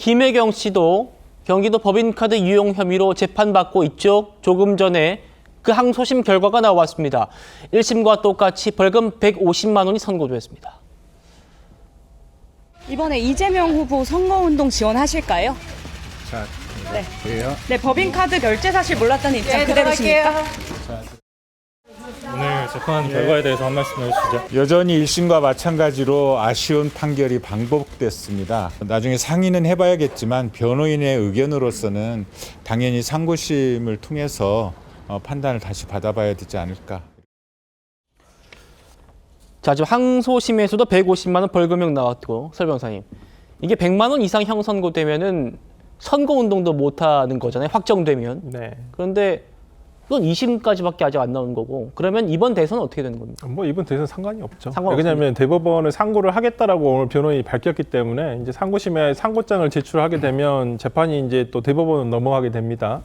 김혜경 씨도 경기도 법인카드 유용 혐의로 재판받고 있죠. 조금 전에 그 항소심 결과가 나왔습니다. 1심과 똑같이 벌금 150만 원이 선고됐습니다. 이번에 이재명 후보 선거운동 지원하실까요? 자, 네. 그래요. 네, 법인카드 결제 사실 몰랐다는 입장 그대로십니까? 오늘 재판 결과에 대해서 한 말씀 해주시죠. 여전히 1심과 마찬가지로 아쉬운 판결이 반복됐습니다. 나중에 상의는 해봐야겠지만 변호인의 의견으로서는 당연히 상고심을 통해서 판단을 다시 받아봐야 되지 않을까. 자, 지금 항소심에서도 150만 원 벌금형 나왔고, 설 변호사님. 이게 100만 원 이상 형 선고되면은 선거운동도 못하는 거잖아요. 확정되면. 네. 그런데 그건 2심까지밖에 아직 안 나온 거고, 그러면 이번 대선은 어떻게 되는 겁니까? 뭐 이번 대선 상관이 없죠. 상관없습니다. 왜냐하면 대법원은 상고를 하겠다라고 오늘 변호인이 밝혔기 때문에 이제 상고심에 상고장을 제출하게 되면 재판이 이제 또 대법원은 넘어가게 됩니다.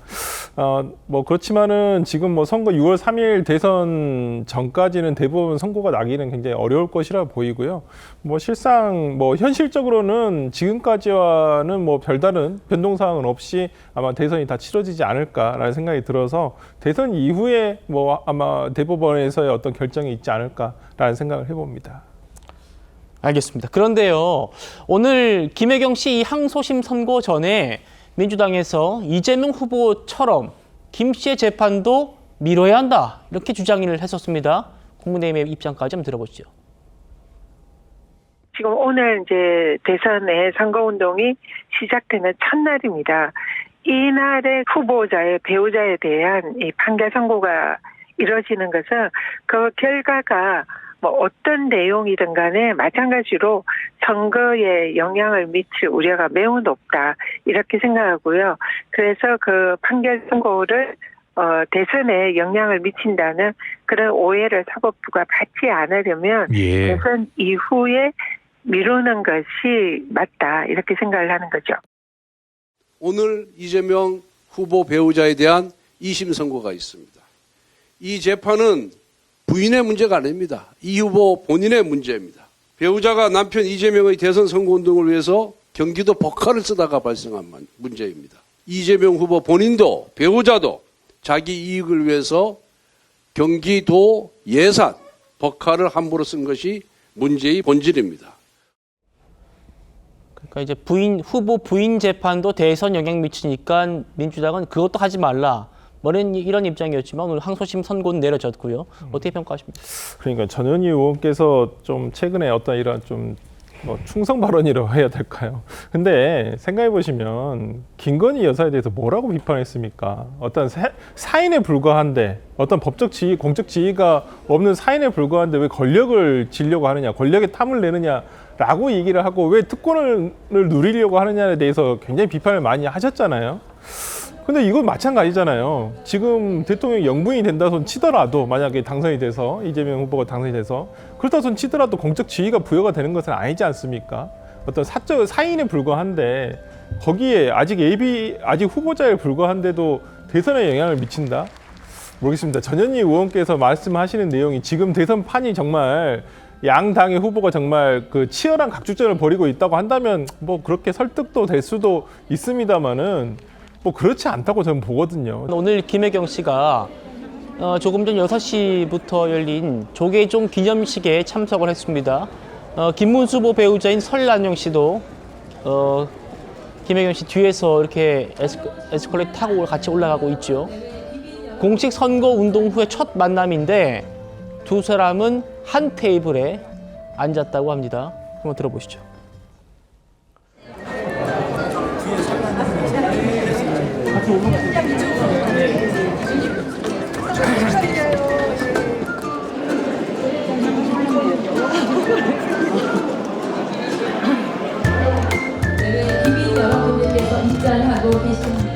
뭐 그렇지만은 지금 뭐 선거 6월 3일 대선 전까지는 대법원 선고가 나기는 굉장히 어려울 것이라 보이고요. 뭐 실상 뭐 현실적으로는 지금까지와는 뭐 별다른 변동사항은 없이 아마 대선이 다 치러지지 않을까라는 생각이 들어서 대선 이후에 뭐 아마 대법원에서의 어떤 결정이 있지 않을까라는 생각을 해봅니다. 알겠습니다. 그런데요, 오늘 김혜경 씨 이 항소심 선고 전에 민주당에서 이재명 후보처럼 김 씨의 재판도 미뤄야 한다, 이렇게 주장을 했었습니다. 국민의힘의 입장까지 한번 들어보시죠. 지금 오늘 이제 대선의 선거운동이 시작되는 첫날입니다. 이날의 후보자의 배우자에 대한 이 판결 선고가 이루어지는 것은 그 결과가 뭐 어떤 내용이든 간에 마찬가지로 선거에 영향을 미칠 우려가 매우 높다, 이렇게 생각하고요. 그래서 그 판결 선고를 대선에 영향을 미친다는 그런 오해를 사법부가 받지 않으려면 대선 이후에 미루는 것이 맞다, 이렇게 생각을 하는 거죠. 오늘 이재명 후보 배우자에 대한 2심 선고가 있습니다. 이 재판은 부인의 문제가 아닙니다. 이 후보 본인의 문제입니다. 배우자가 남편 이재명의 대선 선거운동을 위해서 경기도 법카를 쓰다가 발생한 문제입니다. 이재명 후보 본인도 배우자도 자기 이익을 위해서 경기도 예산 법카를 함부로 쓴 것이 문제의 본질입니다. 그러니까 이제 후보 부인 재판도 대선 영향 미치니까 민주당은 그것도 하지 말라, 뭐 이런 입장이었지만 오늘 항소심 선고는 내려졌고요. 어떻게 평가하십니까? 그러니까 전현희 의원께서 좀 최근에 어떤 이런 좀 뭐 충성 발언이라고 해야 될까요? 근데 생각해 보시면 김건희 여사에 대해서 뭐라고 비판했습니까? 어떤 사인에 불과한데, 어떤 법적 지위, 공적 지위가 없는 사인에 불과한데 왜 권력을 지려고 하느냐, 권력에 탐을 내느냐라고 얘기를 하고 왜 특권을 누리려고 하느냐에 대해서 굉장히 비판을 많이 하셨잖아요. 근데 이건 마찬가지잖아요. 지금 대통령이 영부인이 된다 손 치더라도, 만약에 당선이 돼서, 이재명 후보가 당선이 돼서 그렇다 손 치더라도 공적 지위가 부여가 되는 것은 아니지 않습니까? 어떤 사적 사인에 불과한데 거기에 아직 후보자에 불과한데도 대선에 영향을 미친다? 모르겠습니다. 전현희 의원께서 말씀하시는 내용이 지금 대선판이 정말 양 당의 후보가 정말 그 치열한 각축전을 벌이고 있다고 한다면 뭐 그렇게 설득도 될 수도 있습니다만은 뭐 그렇지 않다고 저는 보거든요. 오늘 김혜경 씨가 조금 전 6시부터 열린 조계종 기념식에 참석을 했습니다. 김문수 후보 배우자인 설란영 씨도 김혜경 씨 뒤에서 이렇게 에스컬레이터 타고 같이 올라가고 있죠. 공식 선거 운동 후에 첫 만남인데 두 사람은 한 테이블에 앉았다고 합니다. 한번 들어보시죠. 이미 여러분들께서 입장하고 계십니다.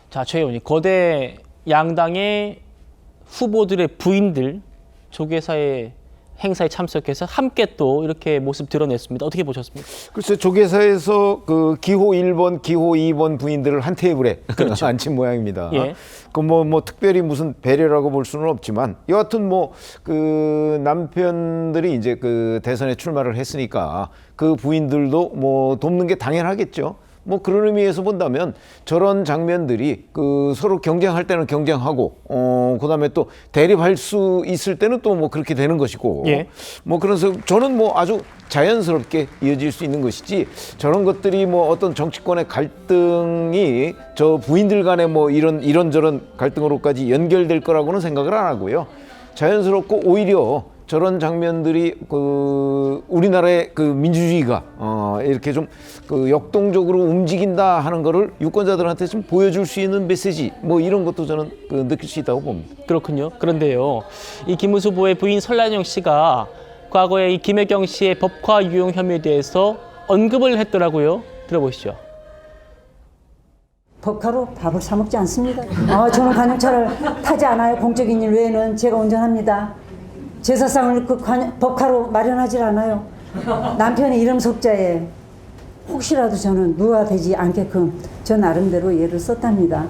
자, 최 의원님, 거대 양당의 후보들의 부인들, 조계사에 행사에 참석해서 함께 또 이렇게 모습 드러냈습니다. 어떻게 보셨습니까? 글쎄 조계사에서 그 기호 1번, 기호 2번 부인들을 한 테이블에 앉힌 모양입니다. 예. 그 뭐 특별히 무슨 배려라고 볼 수는 없지만 여하튼 뭐 그 남편들이 이제 그 대선에 출마를 했으니까 그 부인들도 뭐 돕는 게 당연하겠죠. 뭐 그런 의미에서 본다면 저런 장면들이 그 서로 경쟁할 때는 경쟁하고 그다음에 또 대립할 수 있을 때는 또 뭐 그렇게 되는 것이고 예. 뭐 그래서 저는 뭐 아주 자연스럽게 이어질 수 있는 것이지 저런 것들이 뭐 어떤 정치권의 갈등이 저 부인들 간에 뭐 이런저런 갈등으로까지 연결될 거라고는 생각을 안 하고요. 자연스럽고 오히려 저런 장면들이 그 우리나라의 그 민주주의가 이렇게 좀 그 역동적으로 움직인다 하는 거를 유권자들한테 좀 보여줄 수 있는 메시지 뭐 이런 것도 저는 그 느낄 수 있다고 봅니다. 그렇군요. 그런데요, 이 김문수 후보의 부인 설란영 씨가 과거에 이 김혜경 씨의 법화 유용 혐의에 대해서 언급을 했더라고요. 들어보시죠. 법카로 밥을 사 먹지 않습니다. 저는 관용차를 타지 않아요. 공적인 일 외에는 제가 운전합니다. 제사상을 그 법카로 마련하지 않아요. 남편의 이름 속자에 혹시라도 저는 누가 되지 않게끔 저 나름대로 예를 썼답니다.